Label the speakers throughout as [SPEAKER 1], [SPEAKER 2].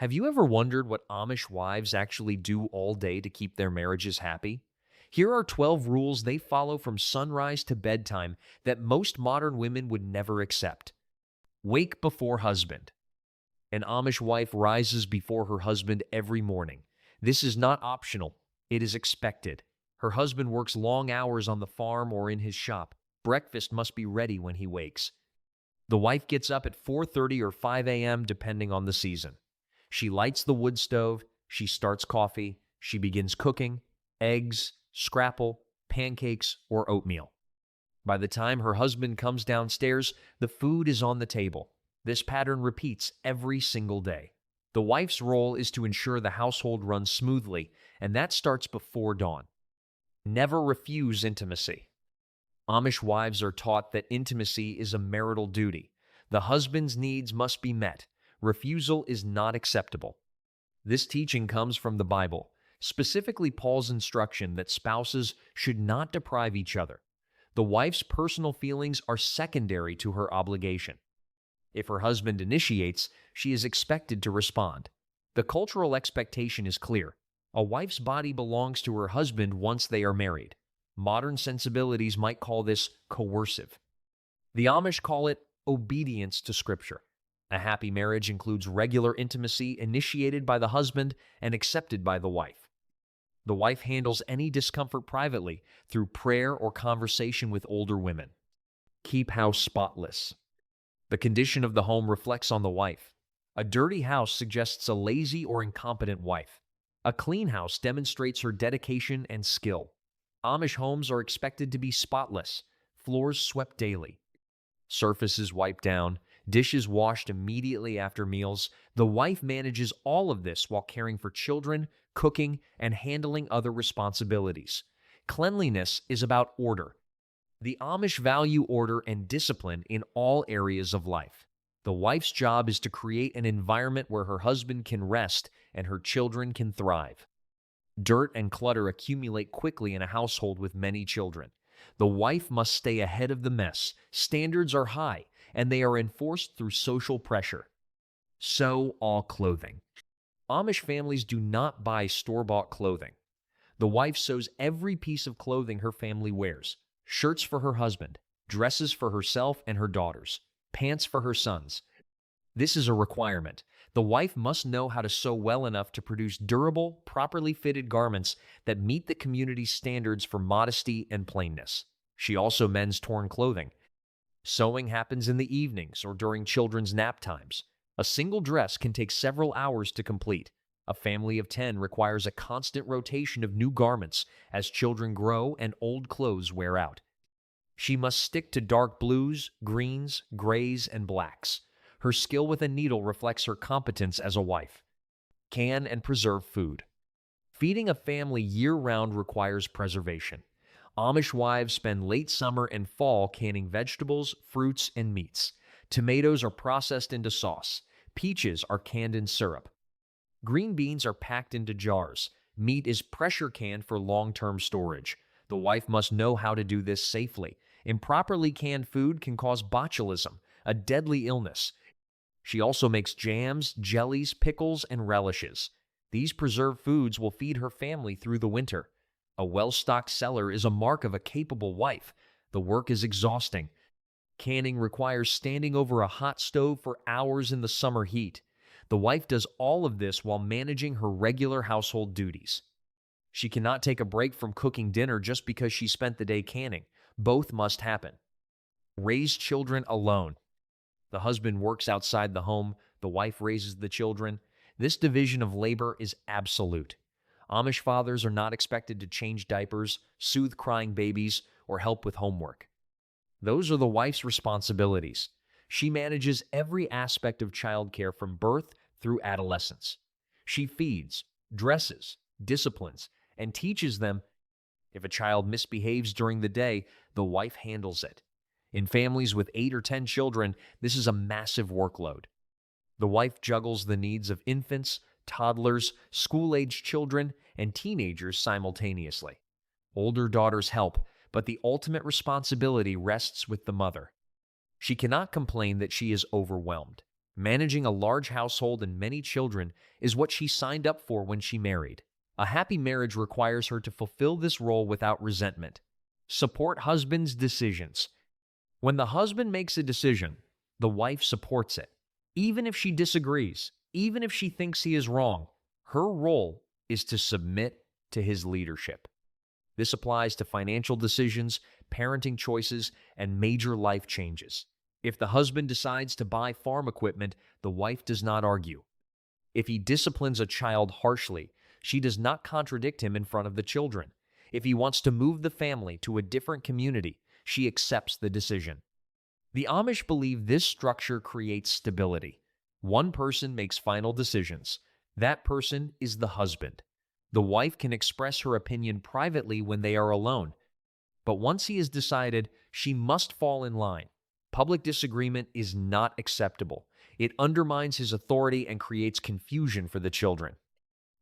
[SPEAKER 1] Have you ever wondered what Amish wives actually do all day to keep their marriages happy? Here are 12 rules they follow from sunrise to bedtime that most modern women would never accept. Wake before husband. An Amish wife rises before her husband every morning. This is not optional, it is expected. Her husband works long hours on the farm or in his shop. Breakfast must be ready when he wakes. The wife gets up at 4:30 or 5 a.m. depending on the season. She lights the wood stove, she starts coffee, she begins cooking, eggs, scrapple, pancakes, or oatmeal. By the time her husband comes downstairs, the food is on the table. This pattern repeats every single day. The wife's role is to ensure the household runs smoothly, and that starts before dawn. Never refuse intimacy. Amish wives are taught that intimacy is a marital duty. The husband's needs must be met. Refusal is not acceptable. This teaching comes from the Bible, specifically Paul's instruction that spouses should not deprive each other. The wife's personal feelings are secondary to her obligation. If her husband initiates, she is expected to respond. The cultural expectation is clear. A wife's body belongs to her husband once they are married. Modern sensibilities might call this coercive. The Amish call it obedience to Scripture. A happy marriage includes regular intimacy initiated by the husband and accepted by the wife. The wife handles any discomfort privately through prayer or conversation with older women. Keep house spotless. The condition of the home reflects on the wife. A dirty house suggests a lazy or incompetent wife. A clean house demonstrates her dedication and skill. Amish homes are expected to be spotless, floors swept daily, surfaces wiped down, dishes washed immediately after meals. The wife manages all of this while caring for children, cooking, and handling other responsibilities. Cleanliness is about order. The Amish value order and discipline in all areas of life. The wife's job is to create an environment where her husband can rest and her children can thrive. Dirt and clutter accumulate quickly in a household with many children. The wife must stay ahead of the mess. Standards are high, and they are enforced through social pressure. Sew all clothing. Amish families do not buy store-bought clothing. The wife sews every piece of clothing her family wears. Shirts for her husband, dresses for herself and her daughters, pants for her sons. This is a requirement. The wife must know how to sew well enough to produce durable, properly fitted garments that meet the community's standards for modesty and plainness. She also mends torn clothing. Sewing happens in the evenings or during children's nap times. A single dress can take several hours to complete. A family of 10 requires a constant rotation of new garments as children grow and old clothes wear out. She must stick to dark blues, greens, grays, and blacks. Her skill with a needle reflects her competence as a wife. Can and preserve food. Feeding a family year-round requires preservation. Amish wives spend late summer and fall canning vegetables, fruits, and meats. Tomatoes are processed into sauce. Peaches are canned in syrup. Green beans are packed into jars. Meat is pressure canned for long-term storage. The wife must know how to do this safely. Improperly canned food can cause botulism, a deadly illness. She also makes jams, jellies, pickles, and relishes. These preserved foods will feed her family through the winter. A well-stocked cellar is a mark of a capable wife. The work is exhausting. Canning requires standing over a hot stove for hours in the summer heat. The wife does all of this while managing her regular household duties. She cannot take a break from cooking dinner just because she spent the day canning. Both must happen. Raise children alone. The husband works outside the home, the wife raises the children. This division of labor is absolute. Amish fathers are not expected to change diapers, soothe crying babies, or help with homework. Those are the wife's responsibilities. She manages every aspect of childcare from birth through adolescence. She feeds, dresses, disciplines, and teaches them. If a child misbehaves during the day, the wife handles it. In families with 8 or 10 children, this is a massive workload. The wife juggles the needs of infants, toddlers, school-aged children, and teenagers simultaneously. Older daughters help, but the ultimate responsibility rests with the mother. She cannot complain that she is overwhelmed. Managing a large household and many children is what she signed up for when she married. A happy marriage requires her to fulfill this role without resentment. Support husband's decisions. When the husband makes a decision, the wife supports it. Even if she disagrees, even if she thinks he is wrong, her role is to submit to his leadership. This applies to financial decisions, parenting choices, and major life changes. If the husband decides to buy farm equipment, the wife does not argue. If he disciplines a child harshly, she does not contradict him in front of the children. If he wants to move the family to a different community, she accepts the decision. The Amish believe this structure creates stability. One person makes final decisions. That person is the husband. The wife can express her opinion privately when they are alone, but once he has decided, she must fall in line. Public disagreement is not acceptable. It undermines his authority and creates confusion for the children.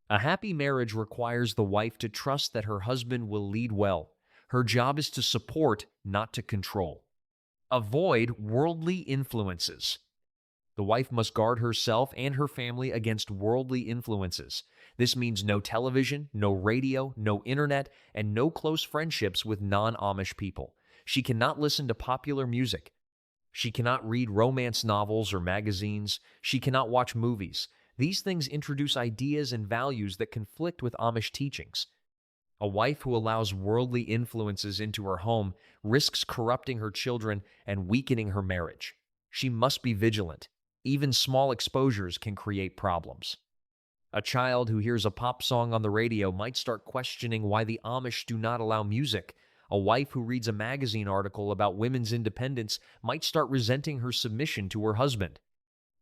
[SPEAKER 1] A happy marriage requires the wife to trust that her husband will lead well. Her job is to support, not to control. Avoid worldly influences. The wife must guard herself and her family against worldly influences. This means no television, no radio, no internet, and no close friendships with non-Amish people. She cannot listen to popular music. She cannot read romance novels or magazines. She cannot watch movies. These things introduce ideas and values that conflict with Amish teachings. A wife who allows worldly influences into her home risks corrupting her children and weakening her marriage. She must be vigilant. Even small exposures can create problems. A child who hears a pop song on the radio might start questioning why the Amish do not allow music. A wife who reads a magazine article about women's independence might start resenting her submission to her husband.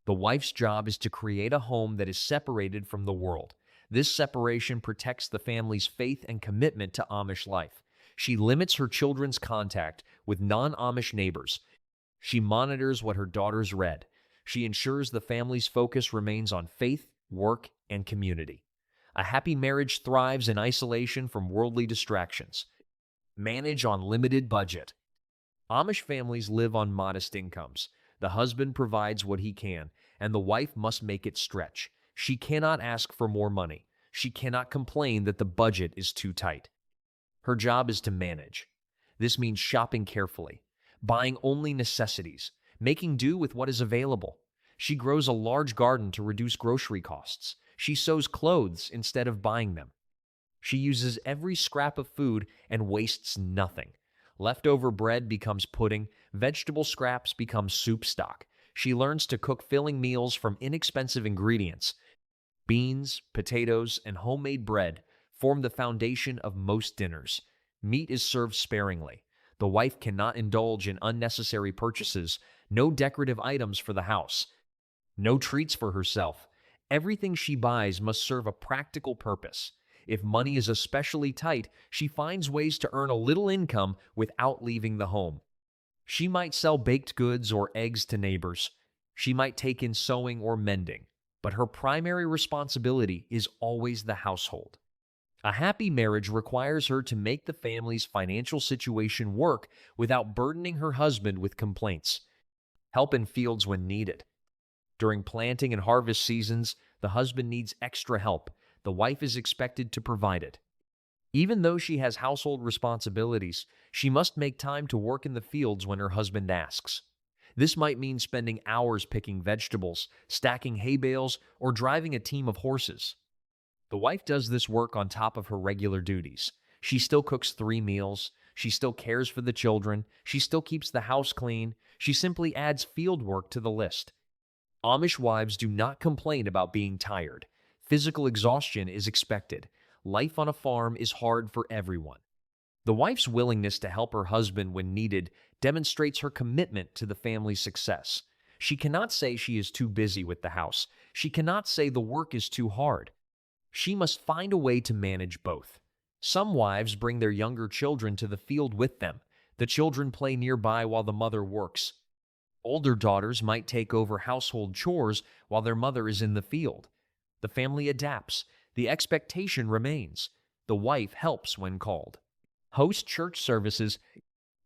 [SPEAKER 1] The wife's job is to create a home that is separated from the world. This separation protects the family's faith and commitment to Amish life. She limits her children's contact with non-Amish neighbors. She monitors what her daughters read. She ensures the family's focus remains on faith, work, and community. A happy marriage thrives in isolation from worldly distractions. Manage on limited budget. Amish families live on modest incomes. The husband provides what he can, and the wife must make it stretch. She cannot ask for more money. She cannot complain that the budget is too tight. Her job is to manage. This means shopping carefully, buying only necessities, making do with what is available. She grows a large garden to reduce grocery costs. She sews clothes instead of buying them. She uses every scrap of food and wastes nothing. Leftover bread becomes pudding, vegetable scraps become soup stock. She learns to cook filling meals from inexpensive ingredients. Beans, potatoes, and homemade bread form the foundation of most dinners. Meat is served sparingly. The wife cannot indulge in unnecessary purchases. No decorative items for the house. No treats for herself. Everything she buys must serve a practical purpose. If money is especially tight, she finds ways to earn a little income without leaving the home. She might sell baked goods or eggs to neighbors. She might take in sewing or mending, but her primary responsibility is always the household. A happy marriage requires her to make the family's financial situation work without burdening her husband with complaints. Help in fields when needed. During planting and harvest seasons, the husband needs extra help. The wife is expected to provide it. Even though she has household responsibilities, she must make time to work in the fields when her husband asks. This might mean spending hours picking vegetables, stacking hay bales, or driving a team of horses. The wife does this work on top of her regular duties. She still cooks 3 meals. She still cares for the children. She still keeps the house clean. She simply adds field work to the list. Amish wives do not complain about being tired. Physical exhaustion is expected. Life on a farm is hard for everyone. The wife's willingness to help her husband when needed demonstrates her commitment to the family's success. She cannot say she is too busy with the house. She cannot say the work is too hard. She must find a way to manage both. Some wives bring their younger children to the field with them. The children play nearby while the mother works. Older daughters might take over household chores while their mother is in the field. The family adapts. The expectation remains. The wife helps when called. Host church services.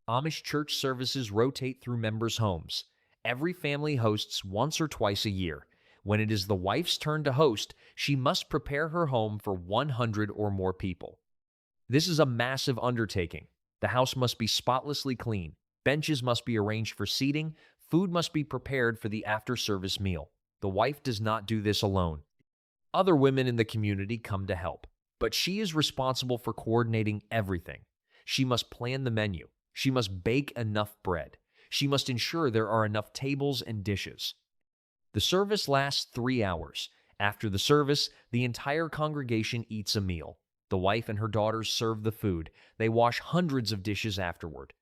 [SPEAKER 1] Amish church services rotate through members' homes. Every family hosts once or twice a year. When it is the wife's turn to host, she must prepare her home for 100 or more people. This is a massive undertaking. The house must be spotlessly clean. Benches must be arranged for seating. Food must be prepared for the after-service meal. The wife does not do this alone. Other women in the community come to help, but she is responsible for coordinating everything. She must plan the menu. She must bake enough bread. She must ensure there are enough tables and dishes. The service lasts 3 hours. After the service, the entire congregation eats a meal. The wife and her daughters serve the food. They wash hundreds of dishes afterward.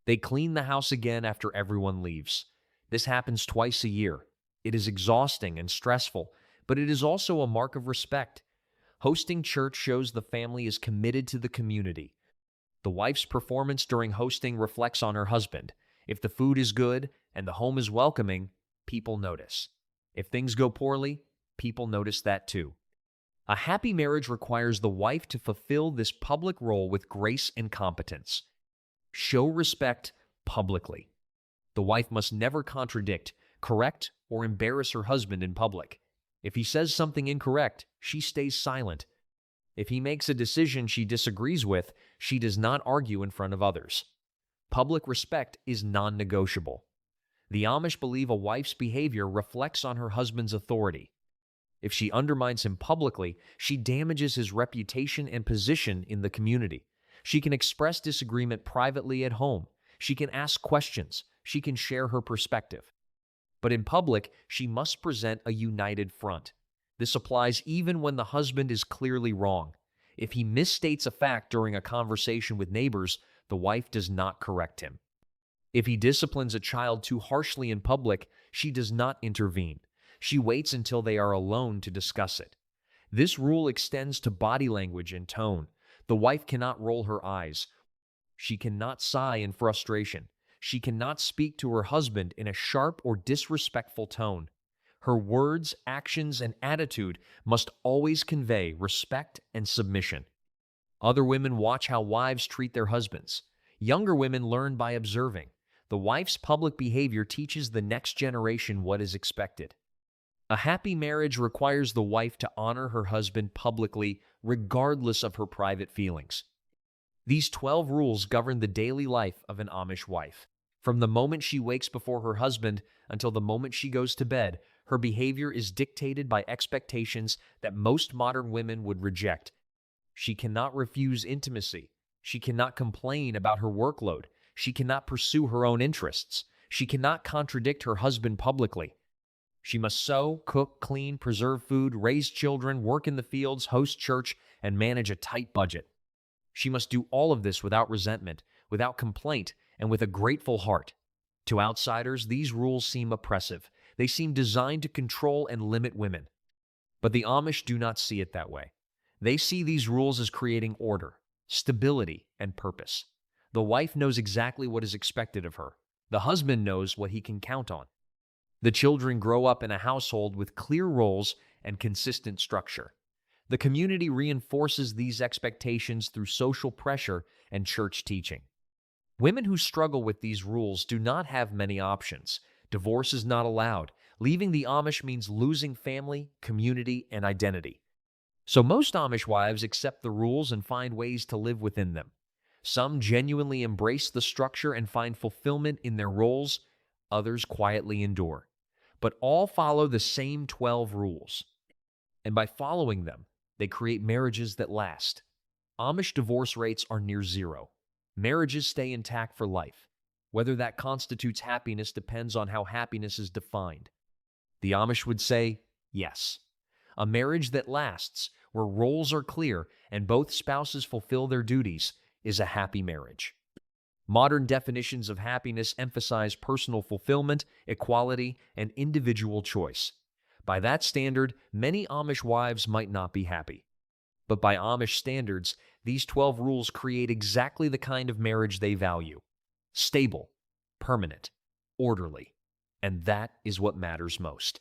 [SPEAKER 1] They clean the house again after everyone leaves. This happens twice a year. It is exhausting and stressful, but it is also a mark of respect. Hosting church shows the family is committed to the community. The wife's performance during hosting reflects on her husband. If the food is good and the home is welcoming, people notice. If things go poorly, people notice that too. A happy marriage requires the wife to fulfill this public role with grace and competence. Show respect publicly. The wife must never contradict, correct, or embarrass her husband in public. If he says something incorrect, she stays silent. If he makes a decision she disagrees with, she does not argue in front of others. Public respect is non-negotiable. The Amish believe a wife's behavior reflects on her husband's authority. If she undermines him publicly, she damages his reputation and position in the community. She can express disagreement privately at home. She can ask questions. She can share her perspective. But in public, she must present a united front. This applies even when the husband is clearly wrong. If he misstates a fact during a conversation with neighbors, the wife does not correct him. If he disciplines a child too harshly in public, she does not intervene. She waits until they are alone to discuss it. This rule extends to body language and tone. The wife cannot roll her eyes. She cannot sigh in frustration. She cannot speak to her husband in a sharp or disrespectful tone. Her words, actions, and attitude must always convey respect and submission. Other women watch how wives treat their husbands. Younger women learn by observing. The wife's public behavior teaches the next generation what is expected. A happy marriage requires the wife to honor her husband publicly, regardless of her private feelings. These 12 rules govern the daily life of an Amish wife. From the moment she wakes before her husband until the moment she goes to bed, her behavior is dictated by expectations that most modern women would reject. She cannot refuse intimacy. She cannot complain about her workload. She cannot pursue her own interests. She cannot contradict her husband publicly. She must sew, cook, clean, preserve food, raise children, work in the fields, host church, and manage a tight budget. She must do all of this without resentment, without complaint, and with a grateful heart. To outsiders, these rules seem oppressive. They seem designed to control and limit women. But the Amish do not see it that way. They see these rules as creating order, stability, and purpose. The wife knows exactly what is expected of her. The husband knows what he can count on. The children grow up in a household with clear roles and consistent structure. The community reinforces these expectations through social pressure and church teaching. Women who struggle with these rules do not have many options. Divorce is not allowed. Leaving the Amish means losing family, community, and identity. So most Amish wives accept the rules and find ways to live within them. Some genuinely embrace the structure and find fulfillment in their roles. Others quietly endure. But all follow the same 12 rules. And by following them, they create marriages that last. Amish divorce rates are near zero. Marriages stay intact for life. Whether that constitutes happiness depends on how happiness is defined. The Amish would say, yes. A marriage that lasts, where roles are clear and both spouses fulfill their duties, is a happy marriage. Modern definitions of happiness emphasize personal fulfillment, equality, and individual choice. By that standard, many Amish wives might not be happy. But by Amish standards, these 12 rules create exactly the kind of marriage they value. Stable, permanent, orderly. And that is what matters most.